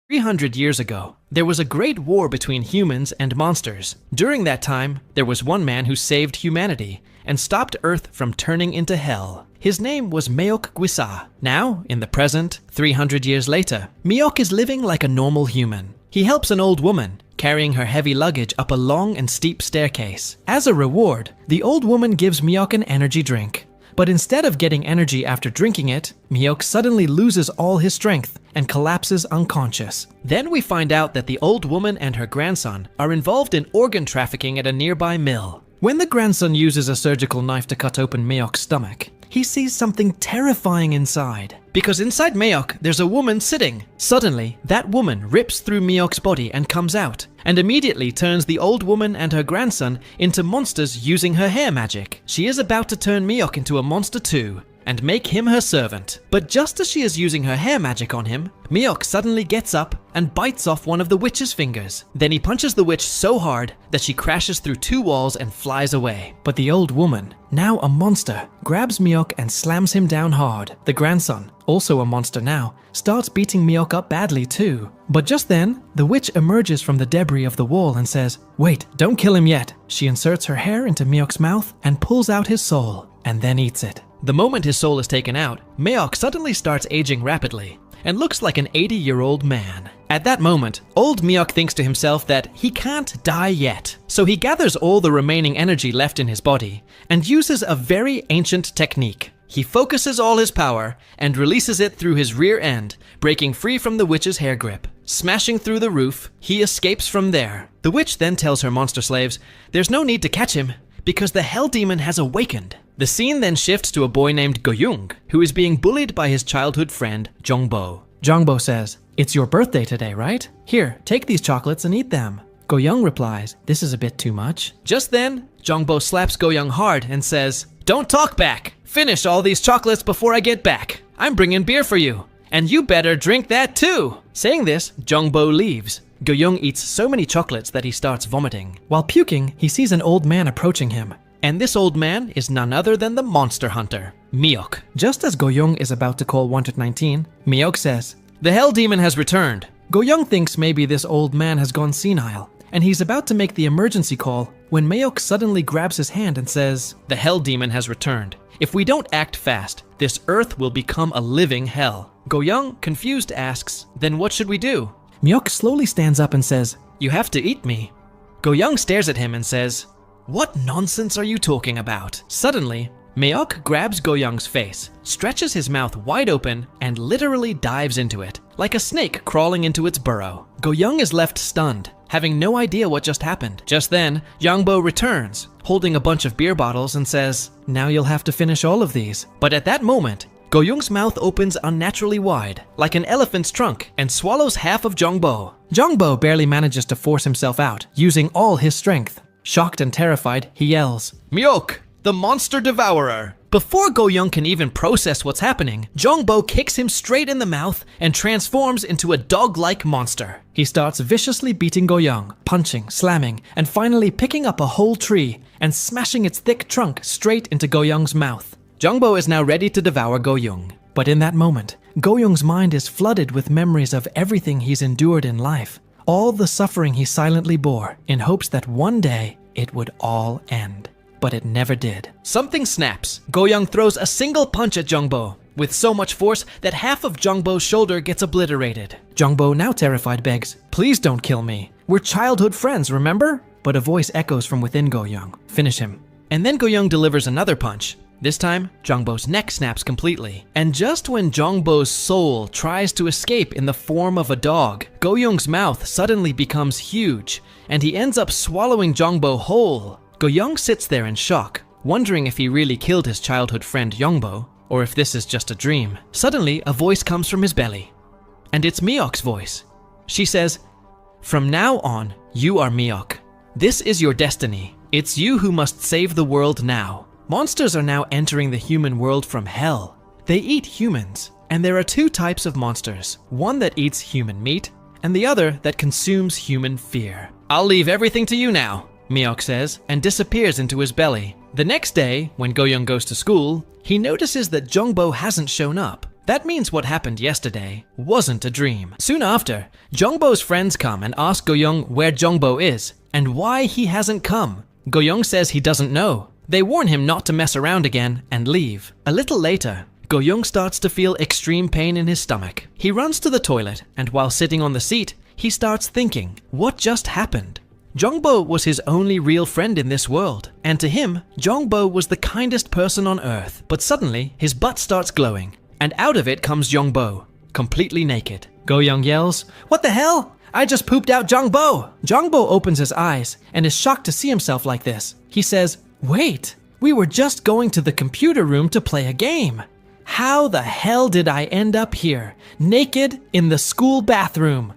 300 years ago, there was a great war between humans and monsters. During that time, there was one man who saved humanity and stopped Earth from turning into hell. His name was Meok Gwisa. Now, in the present, 300 years later, Meok is living like a normal human. He helps an old woman, carrying her heavy luggage up a long and steep staircase. As a reward, the old woman gives Meok an energy drink. But instead of getting energy after drinking it, Meok suddenly loses all his strength and collapses unconscious. Then we find out that the old woman and her grandson are involved in organ trafficking at a nearby mill. When the grandson uses a surgical knife to cut open Meok's stomach, he sees something terrifying inside. Because inside Meok, there's a woman sitting. Suddenly, that woman rips through Meok's body and comes out, and immediately turns the old woman and her grandson into monsters using her hair magic. She is about to turn Meok into a monster too, and make him her servant. But just as she is using her hair magic on him, Meok suddenly gets up and bites off one of the witch's fingers. Then he punches the witch so hard that she crashes through 2 walls and flies away. But the old woman, now a monster, grabs Meok and slams him down hard. The grandson, also a monster now, starts beating Meok up badly too. But just then, the witch emerges from the debris of the wall and says, "Wait, don't kill him yet." She inserts her hair into Meok's mouth and pulls out his soul, and then eats it. The moment his soul is taken out, Meok suddenly starts aging rapidly and looks like an 80-year-old man. At that moment, old Meok thinks to himself that he can't die yet. So he gathers all the remaining energy left in his body and uses a very ancient technique. He focuses all his power and releases it through his rear end, breaking free from the witch's hair grip. Smashing through the roof, he escapes from there. The witch then tells her monster slaves there's no need to catch him because the hell demon has awakened. The scene then shifts to a boy named Goyoung, who is being bullied by his childhood friend, Jongbo. Jongbo says, "It's your birthday today, right? Here, take these chocolates and eat them." Goyoung replies, "This is a bit too much." Just then, Jongbo slaps Goyoung hard and says, "Don't talk back! Finish all these chocolates before I get back. I'm bringing beer for you, and you better drink that too." Saying this, Jongbo leaves. Goyoung eats so many chocolates that he starts vomiting. While puking, he sees an old man approaching him. And this old man is none other than the monster hunter, Meok. Just as Goyoung is about to call 119, Meok says, "The hell demon has returned." Goyoung thinks maybe this old man has gone senile, and he's about to make the emergency call when Meok suddenly grabs his hand and says, "The hell demon has returned. If we don't act fast, this earth will become a living hell." Goyoung, confused, asks, "Then what should we do?" Meok slowly stands up and says, "You have to eat me." Goyoung stares at him and says, "What nonsense are you talking about?" Suddenly, Meok grabs Goyoung's face, stretches his mouth wide open, and literally dives into it, like a snake crawling into its burrow. Goyoung is left stunned, having no idea what just happened. Just then, Jongbo returns, holding a bunch of beer bottles and says, "Now you'll have to finish all of these." But at that moment, Goyoung's mouth opens unnaturally wide, like an elephant's trunk, and swallows half of Jongbo. Jongbo barely manages to force himself out, using all his strength. Shocked and terrified, he yells, "Meok, the monster devourer!" Before Goyoung can even process what's happening, Jongbo kicks him straight in the mouth and transforms into a dog-like monster. He starts viciously beating Goyoung, punching, slamming, and finally picking up a whole tree and smashing its thick trunk straight into Goyoung's mouth. Jongbo is now ready to devour Goyoung. But in that moment, Goyoung's mind is flooded with memories of everything he's endured in life. All the suffering he silently bore in hopes that one day it would all end. But it never did. Something snaps. Goyoung throws a single punch at Jongbo, with so much force that half of Jongbo's shoulder gets obliterated. Jongbo, now terrified, begs, "Please don't kill me. We're childhood friends, remember?" But a voice echoes from within Goyoung, "Finish him." And then Goyoung delivers another punch. This time, Jongbo's neck snaps completely. And just when Jongbo's soul tries to escape in the form of a dog, Goyoung's mouth suddenly becomes huge, and he ends up swallowing Jongbo whole. Goyoung sits there in shock, wondering if he really killed his childhood friend Jongbo, or if this is just a dream. Suddenly, a voice comes from his belly. And it's Meok's voice. She says, "From now on, you are Meok. This is your destiny. It's you who must save the world now." Monsters are now entering the human world from hell. They eat humans, and there are 2 types of monsters. One that eats human meat, and the other that consumes human fear. "I'll leave everything to you now," Meok says, and disappears into his belly. The next day, when Goyoung goes to school, he notices that Jongbo hasn't shown up. That means what happened yesterday wasn't a dream. Soon after, Jongbo's friends come and ask Go-young where Jongbo is and why he hasn't come. Go-young says he doesn't know. They warn him not to mess around again and leave. A little later, Go-young starts to feel extreme pain in his stomach. He runs to the toilet, and while sitting on the seat, he starts thinking, what just happened? Jongbo was his only real friend in this world, and to him, Jongbo was the kindest person on earth. But suddenly, his butt starts glowing, and out of it comes Jongbo, completely naked. Go-young yells, "What the hell? I just pooped out Jongbo!" Jongbo opens his eyes and is shocked to see himself like this. He says, "Wait, we were just going to the computer room to play a game. How the hell did I end up here, naked in the school bathroom?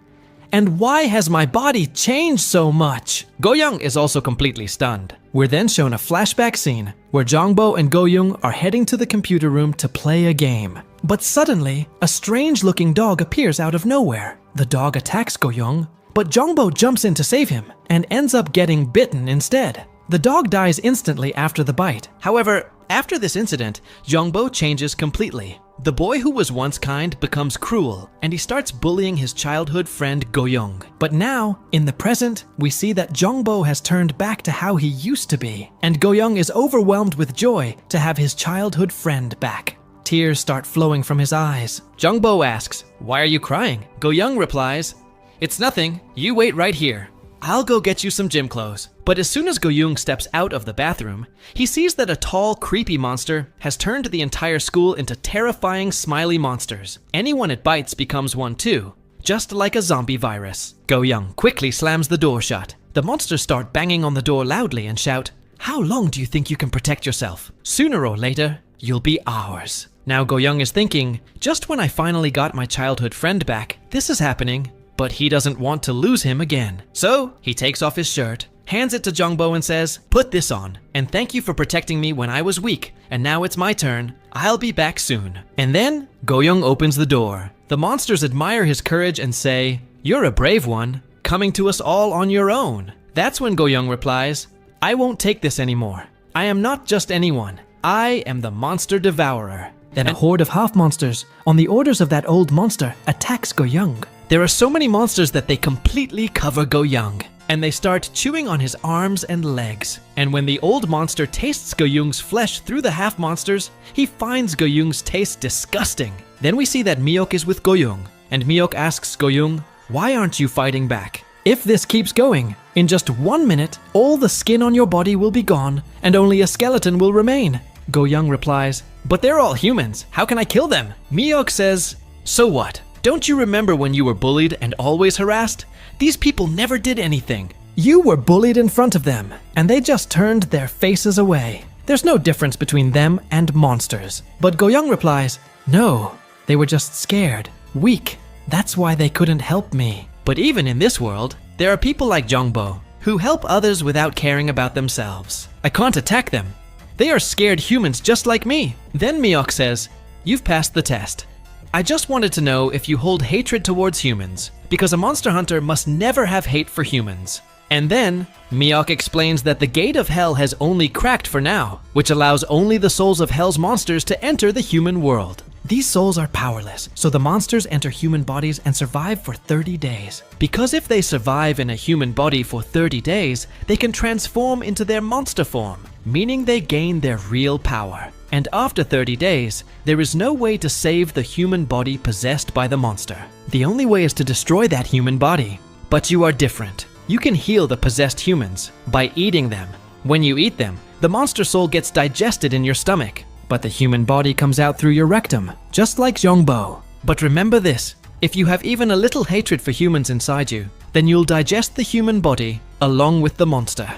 And why has my body changed so much?" Go-young is also completely stunned. We're then shown a flashback scene where Jongbo and Go-young are heading to the computer room to play a game. But suddenly, a strange-looking dog appears out of nowhere. The dog attacks Go-young, but Jongbo jumps in to save him and ends up getting bitten instead. The dog dies instantly after the bite. However, after this incident, Jongbo changes completely. The boy who was once kind becomes cruel, and he starts bullying his childhood friend Go-young. But now, in the present, we see that Jongbo has turned back to how he used to be, and Go-young is overwhelmed with joy to have his childhood friend back. Tears start flowing from his eyes. Jongbo asks, "Why are you crying?" Go-young replies, "It's nothing, you wait right here. I'll go get you some gym clothes." But as soon as Go-young steps out of the bathroom, he sees that a tall, creepy monster has turned the entire school into terrifying, smiley monsters. Anyone it bites becomes one too, just like a zombie virus. Go-young quickly slams the door shut. The monsters start banging on the door loudly and shout, "How long do you think you can protect yourself? Sooner or later, you'll be ours." Now Go-young is thinking, just when I finally got my childhood friend back, this is happening. But he doesn't want to lose him again. So he takes off his shirt, hands it to Jongbo and says, "Put this on, and thank you for protecting me when I was weak, and now it's my turn. I'll be back soon." And then Go-young opens the door. The monsters admire his courage and say, "You're a brave one, coming to us all on your own." That's when Go-young replies, "I won't take this anymore. I am not just anyone. I am the monster devourer." Then a horde of half-monsters, on the orders of that old monster, attacks Go-young. There are so many monsters that they completely cover Go-young, and they start chewing on his arms and legs. And when the old monster tastes Go-young's flesh through the half-monsters, he finds Go-young's taste disgusting. Then we see that Miyok is with Go-young, and Miyok asks Go-young, "Why aren't you fighting back? If this keeps going, in just 1 minute, all the skin on your body will be gone, and only a skeleton will remain." Go-young replies, "But they're all humans. How can I kill them?" Miyok says, "So what? Don't you remember when you were bullied and always harassed? These people never did anything. You were bullied in front of them, and they just turned their faces away. There's no difference between them and monsters." But Go-young replies, "No, they were just scared, weak. That's why they couldn't help me." But even in this world, there are people like Jongbo who help others without caring about themselves. I can't attack them. They are scared humans just like me. Then Miyok says, "You've passed the test. I just wanted to know if you hold hatred towards humans, because a monster hunter must never have hate for humans." And then, Miyok explains that the gate of hell has only cracked for now, which allows only the souls of hell's monsters to enter the human world. These souls are powerless, so the monsters enter human bodies and survive for 30 days. Because if they survive in a human body for 30 days, they can transform into their monster form, meaning they gain their real power. And after 30 days, there is no way to save the human body possessed by the monster. The only way is to destroy that human body. But you are different. You can heal the possessed humans by eating them. When you eat them, the monster soul gets digested in your stomach, but the human body comes out through your rectum, just like Jongbo. But remember this, if you have even a little hatred for humans inside you, then you'll digest the human body along with the monster.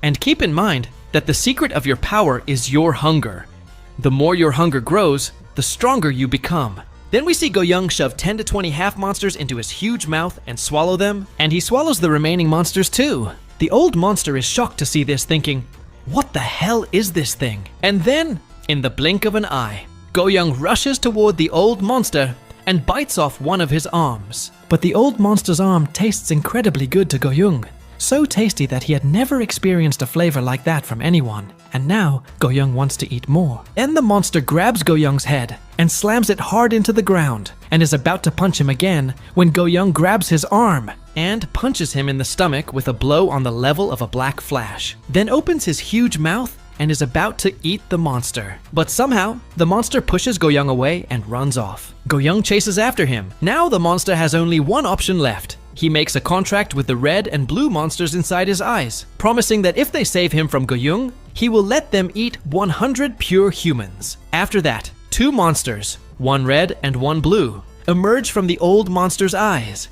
And keep in mind that the secret of your power is your hunger. The more your hunger grows, the stronger you become. Then we see Go-young shove 10 to 20 half-monsters into his huge mouth and swallow them, and he swallows the remaining monsters too. The old monster is shocked to see this, thinking, "What the hell is this thing?" And then, in the blink of an eye, Go-young rushes toward the old monster and bites off one of his arms. But the old monster's arm tastes incredibly good to Go-young, so tasty that he had never experienced a flavor like that from anyone. And now, Go-young wants to eat more. Then the monster grabs Go-young's head and slams it hard into the ground and is about to punch him again when Go-young grabs his arm and punches him in the stomach with a blow on the level of a black flash. Then opens his huge mouth and is about to eat the monster. But somehow, the monster pushes Go-young away and runs off. Go-young chases after him. Now the monster has only one option left. He makes a contract with the red and blue monsters inside his eyes, promising that if they save him from Go-young, he will let them eat 100 pure humans. After that, two monsters, one red and one blue, emerge from the old monster's eyes.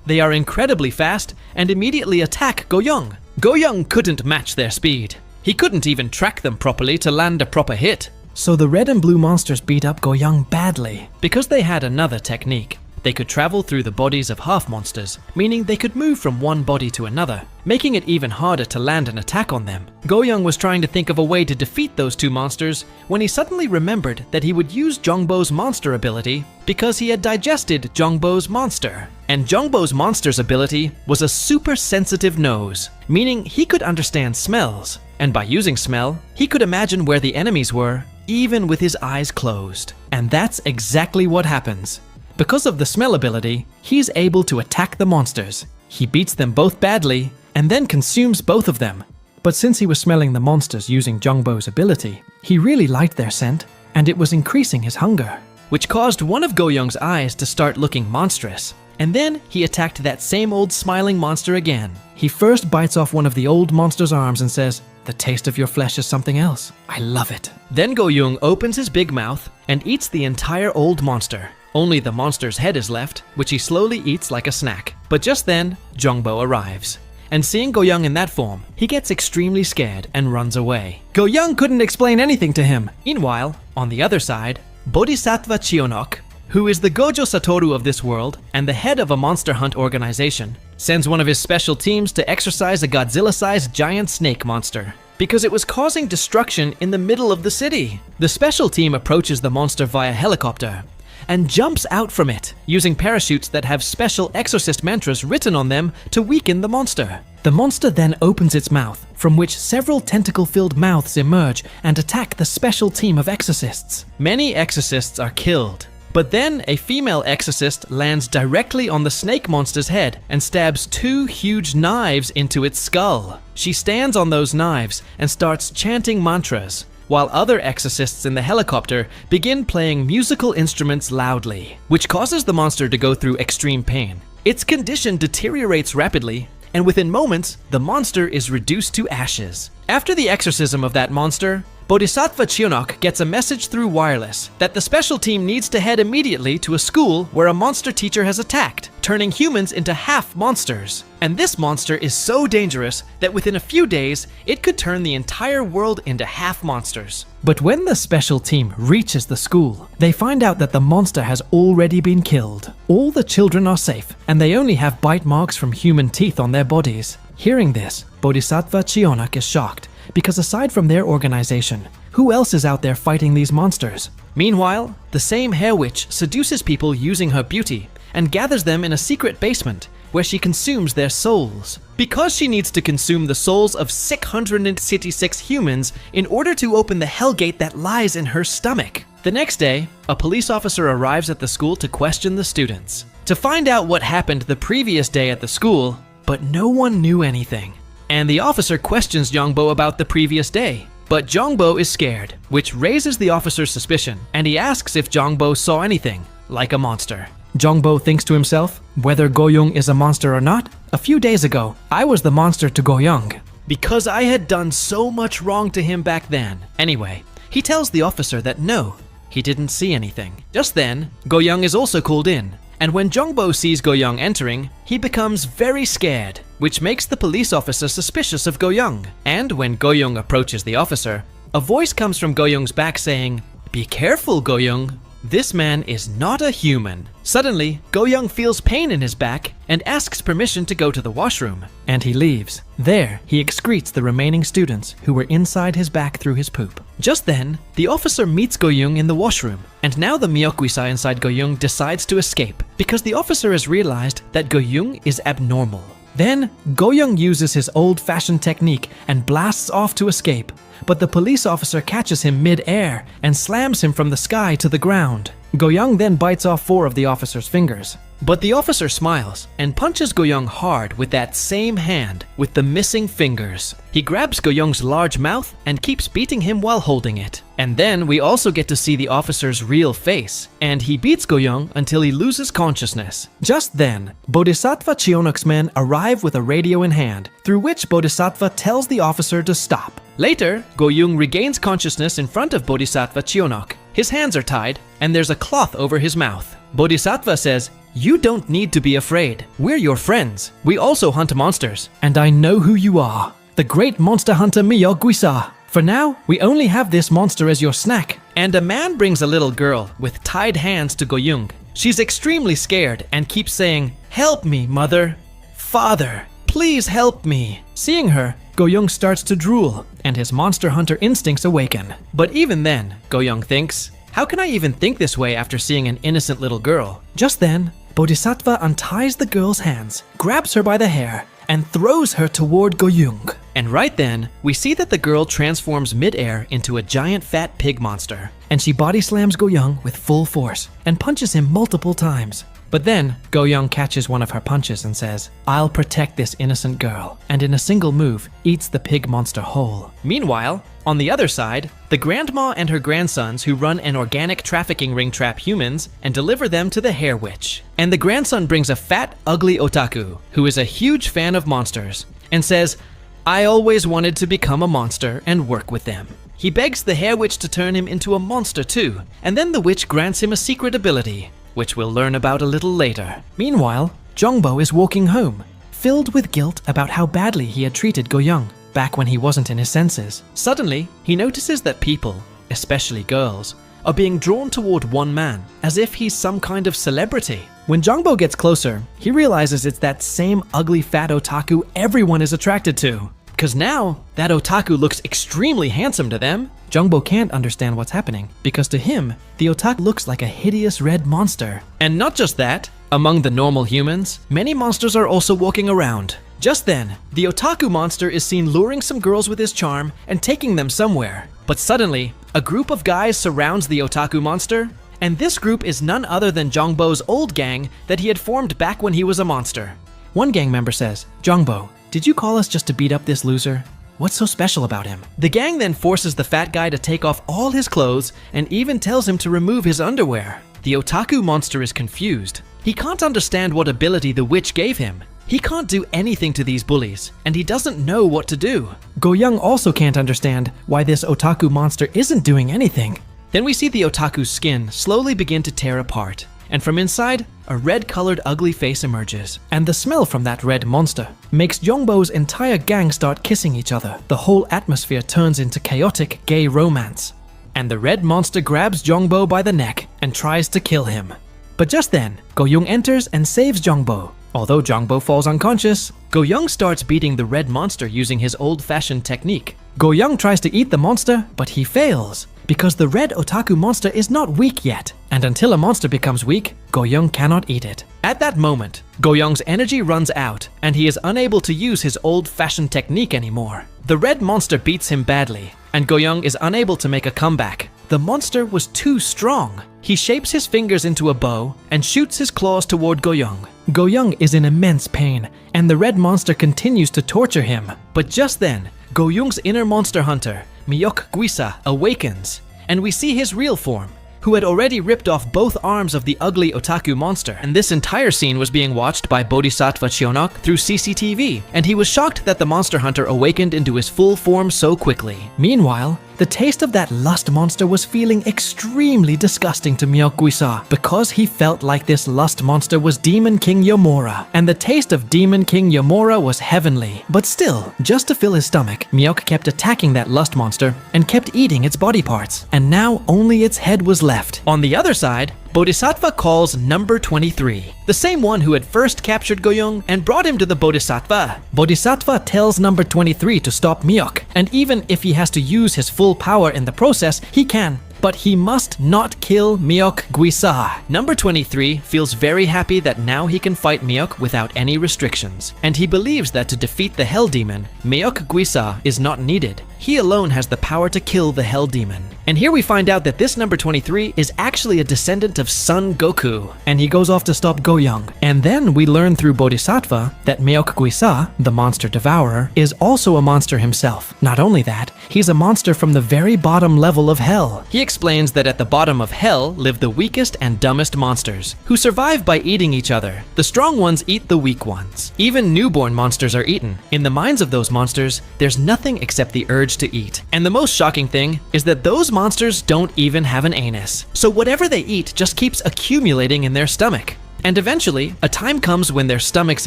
They are incredibly fast and immediately attack Go-young. Go-young couldn't match their speed. He couldn't even track them properly to land a proper hit. So the red and blue monsters beat up Go-young badly. Because they had another technique. They could travel through the bodies of half monsters, meaning they could move from one body to another, making it even harder to land an attack on them. Go-young was trying to think of a way to defeat those two monsters when he suddenly remembered that he would use Jongbo's monster ability because he had digested Jongbo's monster. And Jongbo's monster's ability was a super sensitive nose, meaning he could understand smells. And by using smell, he could imagine where the enemies were, even with his eyes closed. And that's exactly what happens. Because of the smell ability, he's able to attack the monsters. He beats them both badly, and then consumes both of them. But since he was smelling the monsters using Jongbo's ability, he really liked their scent, and it was increasing his hunger, which caused one of Go-young's eyes to start looking monstrous. And then he attacked that same old smiling monster again. He first bites off one of the old monster's arms and says, "The taste of your flesh is something else. I love it." Then Go-young opens his big mouth and eats the entire old monster. Only the monster's head is left, which he slowly eats like a snack. But just then, Jongbo arrives. And seeing Go-young in that form, he gets extremely scared and runs away. Go-young couldn't explain anything to him. Meanwhile, on the other side, Bodhisattva Chionok, who is the Gojo Satoru of this world and the head of a monster hunt organization, sends one of his special teams to exorcise a Godzilla-sized giant snake monster because it was causing destruction in the middle of the city. The special team approaches the monster via helicopter and jumps out from it, using parachutes that have special exorcist mantras written on them to weaken the monster. The monster then opens its mouth, from which several tentacle-filled mouths emerge and attack the special team of exorcists. Many exorcists are killed, but then a female exorcist lands directly on the snake monster's head and stabs two huge knives into its skull. She stands on those knives and starts chanting mantras, while other exorcists in the helicopter begin playing musical instruments loudly, which causes the monster to go through extreme pain. Its condition deteriorates rapidly, and within moments, the monster is reduced to ashes. After the exorcism of that monster, Bodhisattva Chionok gets a message through wireless that the special team needs to head immediately to a school where a monster teacher has attacked, turning humans into half monsters. And this monster is so dangerous that within a few days, it could turn the entire world into half monsters. But when the special team reaches the school, they find out that the monster has already been killed. All the children are safe, and they only have bite marks from human teeth on their bodies. Hearing this, Bodhisattva Chionok is shocked, because aside from their organization, who else is out there fighting these monsters? Meanwhile, the same hair witch seduces people using her beauty and gathers them in a secret basement where she consumes their souls. Because she needs to consume the souls of 666 humans in order to open the hellgate that lies in her stomach. The next day, a police officer arrives at the school to question the students, to find out what happened the previous day at the school, but no one knew anything. And the officer questions Jongbo about the previous day. But Jongbo is scared, which raises the officer's suspicion, and he asks if Jongbo saw anything, like a monster. Jongbo thinks to himself, whether Go-young is a monster or not, a few days ago, I was the monster to Go-young, because I had done so much wrong to him back then. Anyway, he tells the officer that no, he didn't see anything. Just then, Go-young is also called in, and when Jongbo sees Go-young entering, he becomes very scared, which makes the police officer suspicious of Go-young. And when Go-young approaches the officer, a voice comes from Go-young's back saying, "Be careful, Go-young. This man is not a human." Suddenly, Go-young feels pain in his back and asks permission to go to the washroom, and he leaves. There, he excretes the remaining students who were inside his back through his poop. Just then, the officer meets Go-young in the washroom, and now the Myokuisa inside Go-young decides to escape because the officer has realized that Go-young is abnormal. Then, Go-young uses his old-fashioned technique and blasts off to escape, but the police officer catches him mid-air and slams him from the sky to the ground. Go-young then bites off 4 of the officer's fingers. But the officer smiles and punches Go-young hard with that same hand with the missing fingers. He grabs Go-young's large mouth and keeps beating him while holding it. And then we also get to see the officer's real face, and he beats Go-young until he loses consciousness. Just then, Bodhisattva Cheonok's men arrive with a radio in hand, through which Bodhisattva tells the officer to stop. Later, Go-young regains consciousness in front of Bodhisattva Cheonok. His hands are tied, and there's a cloth over his mouth. Bodhisattva says, "You don't need to be afraid. We're your friends. We also hunt monsters, and I know who you are. The great monster hunter Miyok Guisa. For now, we only have this monster as your snack." And a man brings a little girl with tied hands to Go-young. She's extremely scared and keeps saying, "Help me, mother. Father, please help me." Seeing her, Go-young starts to drool, and his monster hunter instincts awaken. But even then, Go-young thinks, "How can I even think this way after seeing an innocent little girl?" Just then, Bodhisattva unties the girl's hands, grabs her by the hair, and throws her toward Go-young. And right then, we see that the girl transforms mid-air into a giant fat pig monster, and she body slams Go-young with full force and punches him multiple times. But then, Go-young catches one of her punches and says, "I'll protect this innocent girl," and in a single move, eats the pig monster whole. Meanwhile, on the other side, the grandma and her grandsons who run an organic trafficking ring trap humans and deliver them to the hair witch. And the grandson brings a fat, ugly otaku who is a huge fan of monsters and says, "I always wanted to become a monster and work with them." He begs the hair witch to turn him into a monster too, and then the witch grants him a secret ability, which we'll learn about a little later. Meanwhile, Jongbo is walking home, filled with guilt about how badly he had treated Go-young back when he wasn't in his senses. Suddenly, he notices that people, especially girls, are being drawn toward one man, as if he's some kind of celebrity. When Jongbo gets closer, he realizes it's that same ugly fat otaku everyone is attracted to. Because now, that otaku looks extremely handsome to them. Jongbo can't understand what's happening, because to him, the otaku looks like a hideous red monster. And not just that, among the normal humans, many monsters are also walking around. Just then, the otaku monster is seen luring some girls with his charm and taking them somewhere. But suddenly, a group of guys surrounds the otaku monster, and this group is none other than Jongbo's old gang that he had formed back when he was a monster. One gang member says, "Jongbo, did you call us just to beat up this loser? What's so special about him?" The gang then forces the fat guy to take off all his clothes and even tells him to remove his underwear. The otaku monster is confused. He can't understand what ability the witch gave him. He can't do anything to these bullies, and he doesn't know what to do. Go-young also can't understand why this otaku monster isn't doing anything. Then we see the otaku's skin slowly begin to tear apart, and from inside, a red-colored ugly face emerges. And the smell from that red monster makes Jongbo's entire gang start kissing each other. The whole atmosphere turns into chaotic gay romance. And the red monster grabs Jongbo by the neck and tries to kill him. But just then, Go-young enters and saves Jongbo. Although Jongbo falls unconscious, Go-young starts beating the red monster using his old-fashioned technique. Go-young tries to eat the monster, but he fails, because the red otaku monster is not weak yet, and until a monster becomes weak, Go-young cannot eat it. At that moment, Go-young's energy runs out, and he is unable to use his old-fashioned technique anymore. The red monster beats him badly, and Go-young is unable to make a comeback. The monster was too strong. He shapes his fingers into a bow and shoots his claws toward Go-young. Go-young is in immense pain, and the red monster continues to torture him. But just then, Go-young's inner monster hunter, Miyok Guisa, awakens, and we see his real form, who had already ripped off both arms of the ugly otaku monster. And this entire scene was being watched by Bodhisattva Cheonok through CCTV, and he was shocked that the monster hunter awakened into his full form so quickly. Meanwhile, the taste of that lust monster was feeling extremely disgusting to Miyok Guisa, because he felt like this lust monster was Demon King Yomura, and the taste of Demon King Yomura was heavenly. But still, just to fill his stomach, Miyok kept attacking that lust monster and kept eating its body parts, and now only its head was left. On the other side, Bodhisattva calls number 23, the same one who had first captured Go-young and brought him to the Bodhisattva. Bodhisattva tells number 23 to stop Miyok, and even if he has to use his full power in the process, he can, but he must not kill Myeok Guisa. Number 23 feels very happy that now he can fight Myeok without any restrictions, and he believes that to defeat the Hell Demon, Myeok Guisa is not needed. He alone has the power to kill the Hell Demon. And here we find out that this number 23 is actually a descendant of Son Goku, and he goes off to stop Goyoung. And then we learn through Bodhisattva that Myeok Guisa, the monster devourer, is also a monster himself. Not only that, he's a monster from the very bottom level of hell. He explains that at the bottom of hell live the weakest and dumbest monsters, who survive by eating each other. The strong ones eat the weak ones. Even newborn monsters are eaten. In the minds of those monsters, there's nothing except the urge to eat. And the most shocking thing is that those monsters don't even have an anus. So whatever they eat just keeps accumulating in their stomach. And eventually, a time comes when their stomachs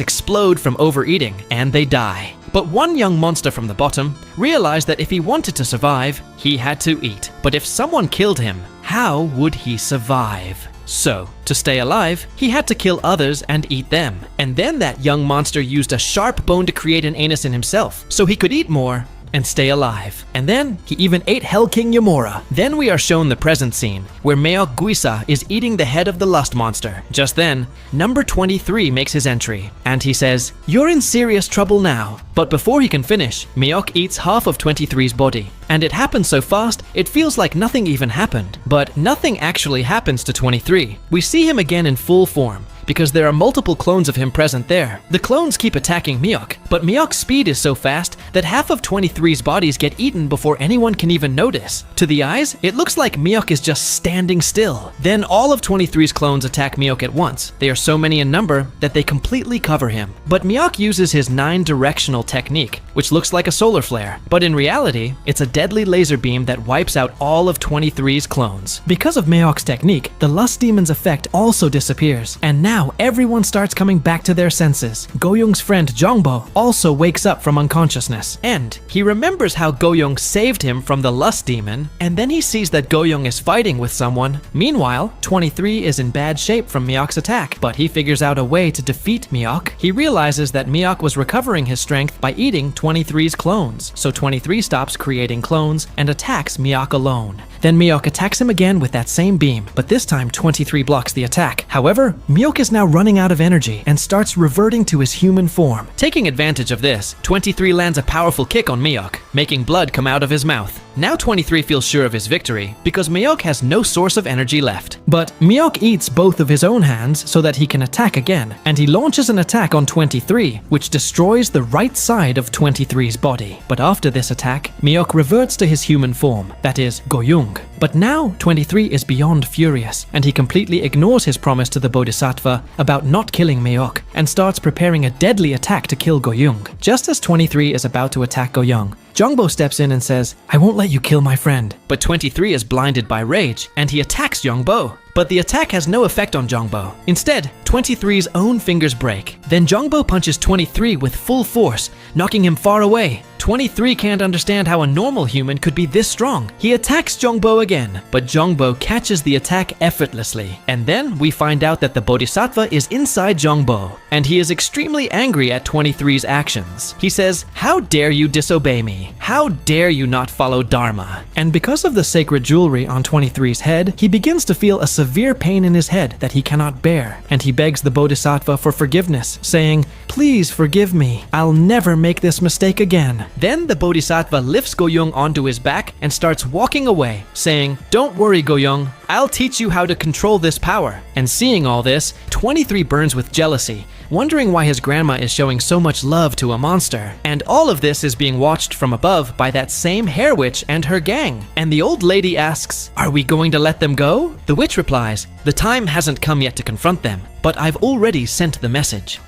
explode from overeating and they die. But one young monster from the bottom realized that if he wanted to survive, he had to eat. But if someone killed him, how would he survive? So, to stay alive, he had to kill others and eat them. And then that young monster used a sharp bone to create an anus in himself, so he could eat more and stay alive. And then he even ate Hell King Yamura. Then we are shown the present scene, where Myeok Guisa is eating the head of the lust monster. Just then, number 23 makes his entry, and he says, "You're in serious trouble now." But before he can finish, Myeok eats half of 23's body. And it happens so fast, it feels like nothing even happened. But nothing actually happens to 23. We see him again in full form, because there are multiple clones of him present there. The clones keep attacking Myeok, but Myeok's speed is so fast that half of 23's bodies get eaten before anyone can even notice. To the eyes, it looks like Myeok is just standing still. Then all of 23's clones attack Myeok at once. They are so many in number that they completely cover him. But Myeok uses his 9-directional technique, which looks like a solar flare. But in reality, it's a deadly laser beam that wipes out all of 23's clones. Because of Myeok's technique, the lust demon's effect also disappears, and now everyone starts coming back to their senses. Goyoung's friend Jongbo also wakes up from unconsciousness, and he remembers how Goyoung saved him from the lust demon, and then he sees that Goyoung is fighting with someone. Meanwhile, 23 is in bad shape from Myeok's attack, but he figures out a way to defeat Myeok. He realizes that Myeok was recovering his strength by eating 23's clones, so 23 stops creating clones and attacks Myeok alone. Then Myeok attacks him again with that same beam, but this time 23 blocks the attack. However, Myeok is now running out of energy and starts reverting to his human form. Taking advantage of this, 23 lands a powerful kick on Myeok, making blood come out of his mouth. Now 23 feels sure of his victory because Myeok has no source of energy left. But Myeok eats both of his own hands so that he can attack again, and he launches an attack on 23, which destroys the right side of 23's body. But after this attack, Myeok reverts to his human form, that is, Goyoung. But now 23 is beyond furious, and he completely ignores his promise to the Bodhisattva about not killing Myeok, and starts preparing a deadly attack to kill Goyoung. Just as 23 is about to attack Goyoung, Jongbo steps in and says, "I won't let you kill my friend." But 23 is blinded by rage, and he attacks Jongbo. But the attack has no effect on Jongbo. Instead, 23's own fingers break. Then Jongbo punches 23 with full force, knocking him far away. 23 can't understand how a normal human could be this strong. He attacks Jongbo again, but Jongbo catches the attack effortlessly. And then we find out that the Bodhisattva is inside Jongbo, and he is extremely angry at 23's actions. He says, "How dare you disobey me? How dare you not follow Dharma?" And because of the sacred jewelry on 23's head, he begins to feel a severe pain in his head that he cannot bear, and he begs the Bodhisattva for forgiveness, saying, "Please forgive me. I'll never make this mistake again." Then the Bodhisattva lifts Goyoung onto his back and starts walking away, saying, "Don't worry, Goyoung. I'll teach you how to control this power." And seeing all this, 23 burns with jealousy, wondering why his grandma is showing so much love to a monster. And all of this is being watched from above by that same hair witch and her gang. And the old lady asks, "Are we going to let them go?" The witch replies, "The time hasn't come yet to confront them, but I've already sent the message."